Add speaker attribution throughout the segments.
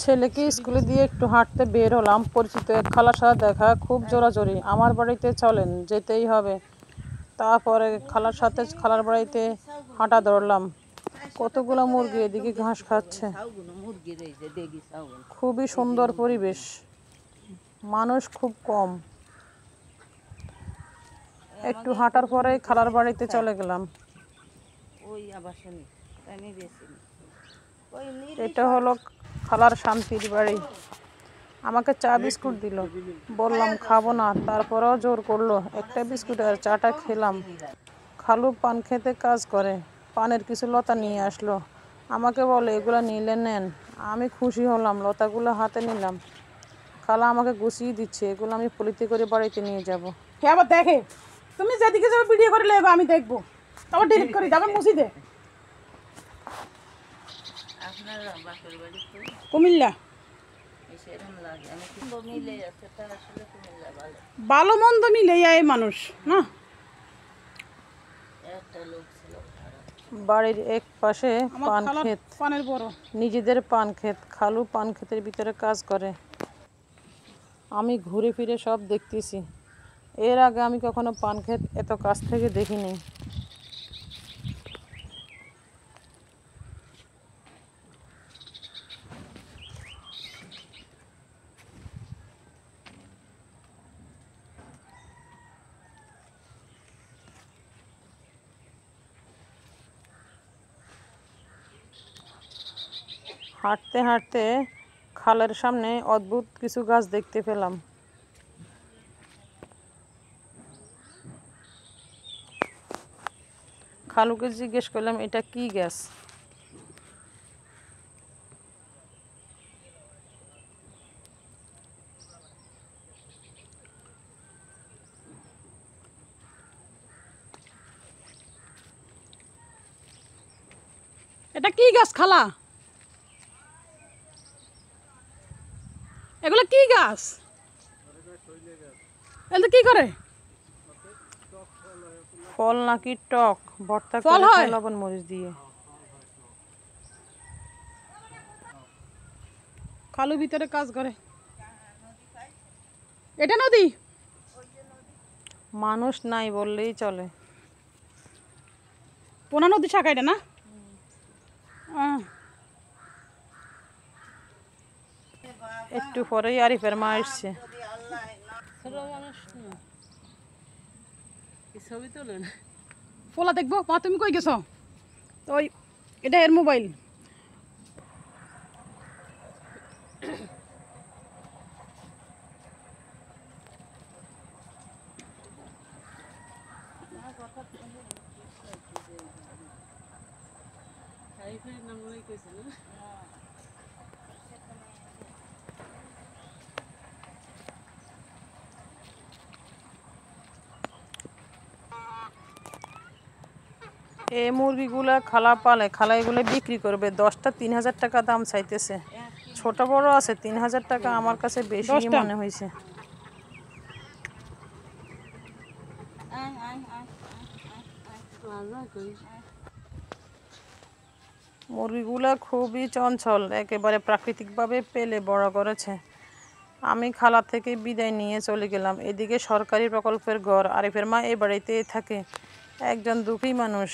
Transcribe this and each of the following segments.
Speaker 1: ছেলেকে স্কুলে দিয়ে একটু হাঁটতে বের হলাম। পরিচিত এক খালার সাথে দেখা, খুব জোরাজোরি। আমার বাড়িতে চলেন, যেতেই হবে। তারপরে খালার বাড়িতে হাঁটা ধরলাম। কতগুলো মুরগি এদিকে ঘাস খাচ্ছে। খুবই সুন্দর পরিবেশ, মানুষ খুব কম। একটু হাঁটার পরে খালার বাড়িতে চলে গেলাম। এটা হলো খালার শান্তির বাড়ি। আমাকে চা বিস্কুট দিল, বললাম খাবো না, তারপরেও জোর করলো। একটা বিস্কুট আর চাটা খেলাম। খালু পান খেতে কাজ করে, পানের কিছু লতা নিয়ে আসলো। আমাকে বলে এগুলো নিলে নেন। আমি খুশি হলাম, লতাগুলো হাতে নিলাম। খালা আমাকে গুছিয়ে দিচ্ছে, এগুলো আমি পলিতে করে বাড়িতে নিয়ে যাব।
Speaker 2: হ্যাঁ আবার দেখে, তুমি যেদিকে যাবে ভিডিও করে লেগো, আমি দেখবো, তারপর ডিলিট করি, তারপর মুছি দে। কুমিল্লা ভালো মন্দ মিলে এই মানুষ না।
Speaker 1: বাড়ির এক পাশে পান ক্ষেত,
Speaker 2: পানের বড়
Speaker 1: নিজেদের পান ক্ষেত। খালু পান ক্ষেতের ভিতরে কাজ করে। আমি ঘুরে ফিরে সব দেখতেছি। এর আগে আমি কখনো পান ক্ষেত এত কাছ থেকে দেখিনি। হাঁটতে হাঁটতে খালের সামনে অদ্ভুত কিছু গাছ দেখতে পেলাম। খালুকে জিজ্ঞেস করলাম, এটা কি গাছ?
Speaker 2: এটা কি গাছ খালা? এগুলো কি গাছ? এগুলো কি করে?
Speaker 1: ফল নাকি টক, ভর্তা
Speaker 2: ফল
Speaker 1: করে
Speaker 2: হয়?
Speaker 1: লবণ মরিচ দিয়ে।
Speaker 2: খালু ভিতরে কাজ করে। এটা নদী?
Speaker 1: মানুষ নাই বললেই চলে।
Speaker 2: পোনা নদী শাখা এটা না?
Speaker 1: একটু পরেই আরিফের মা এসছে।
Speaker 2: ফোলা দেখবো মা, তুমি কই গেছো? ওই এটা এর মোবাইল।
Speaker 1: এই মুরগিগুলা খালা পালে, খালা এগুলো বিক্রি করবে। 10টা 3000 টাকা দাম চাইতেছে। ছোট বড় আছে, 3000 টাকা আমার কাছে বেশি মনে হয়েছে। মুরগিগুলা খুবই চঞ্চল, একেবারে প্রাকৃতিকভাবে পেলে বড় করেছে। আমি খালা থেকে বিদায় নিয়ে চলে গেলাম। এদিকে সরকারি প্রকল্পের ঘর। আরিফের মা এই বাড়িতেই থাকে। একজন দুঃখী মানুষ,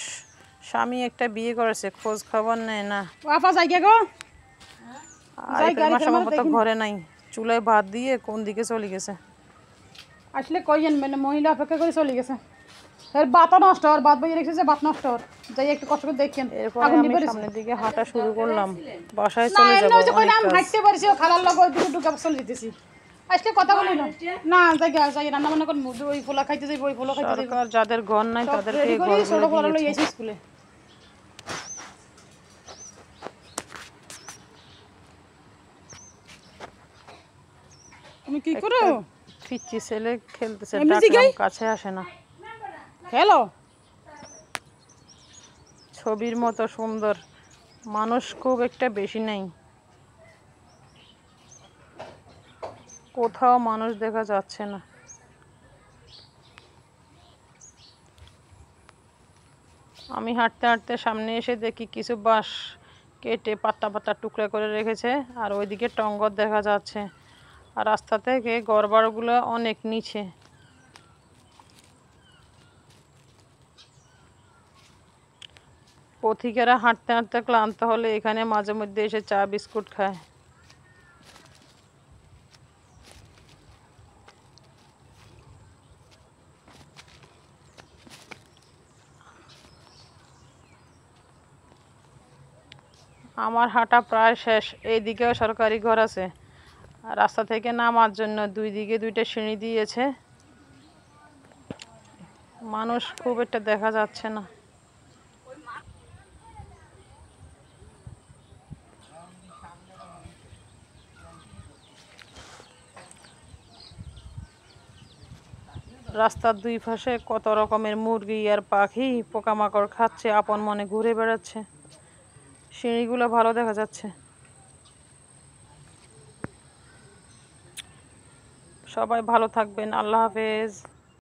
Speaker 1: স্বামী একটা বিয়ে করেছে, খোঁজ খবর নেয় না। আরিফের মা সম্ভবত ঘরে নাই, চুলায় ভাত দিয়ে কোন দিকে চলে গেছে।
Speaker 2: আসলে কইয়েন, মানে মহিলা অপেক্ষা করে চলে গেছে। এর বাতও নষ্ট, আর বাত বইয়ে রেখেছে, বাত নষ্ট। যাই একটু কষ্ট করে দেখেন।
Speaker 1: এরপরে আমি সামনের দিকে হাঁটা শুরু করলাম। বাসায়
Speaker 2: না
Speaker 1: চলে
Speaker 2: এমনি
Speaker 1: যাব।
Speaker 2: হচ্ছে কইলাম হাঁটতে পারছি, ও খালার লগে ওইদিকে ঢুকে চলে যেতেছি। আজকে কথা বলি না, না যাই রান্না বান্না করে মুদ ওই ফোলা খাইতে যাইব, ওই ফোলা খাইতে যাইব।
Speaker 1: সরকার যাদের ঘর নাই তাদেরকে
Speaker 2: রেডি করি, ছোট
Speaker 1: ঘরগুলো
Speaker 2: ফোলা লই
Speaker 1: দিয়েছে।
Speaker 2: আইছি স্কুলে। তুমি কি করো?
Speaker 1: পিচ্চি ছেলে খেলতেছে, ডাকলাম কাছে আসে না।
Speaker 2: হ্যালো,
Speaker 1: ছবির মতো সুন্দর, মানুষ খুব একটা বেশি নেই। কোথাও মানুষ দেখা যাচ্ছে না। আমি হাঁটতে হাঁটতে সামনে এসে দেখি কিছু বাঁশ কেটে পাতা পাতা টুকরা করে রেখেছে। আর ওইদিকে টঙ্গর দেখা যাচ্ছে। আর রাস্তা থেকে ঘরবাড়িগুলো অনেক নিচে। পথিকেরা হাঁটতে হাঁটতে ক্লান্ত হলে এখানে মাঝে মধ্যে এসে চা বিস্কুট খায়। আমার হাঁটা প্রায় শেষ। এইদিকেও সরকারি ঘর আছে। আর রাস্তা থেকে নামার জন্য দুই দিকে দুইটা সিঁড়ি দিয়েছে। মানুষ খুব একটা দেখা যাচ্ছে না। রাস্তার দুই পাশে কত রকমের মুরগি আর পাখি পোকামাকড় খাচ্ছে, আপন মনে ঘুরে বেড়াচ্ছে। সিঁড়িগুলো ভালো দেখা যাচ্ছে। সবাই ভালো থাকবেন। আল্লাহ হাফেজ।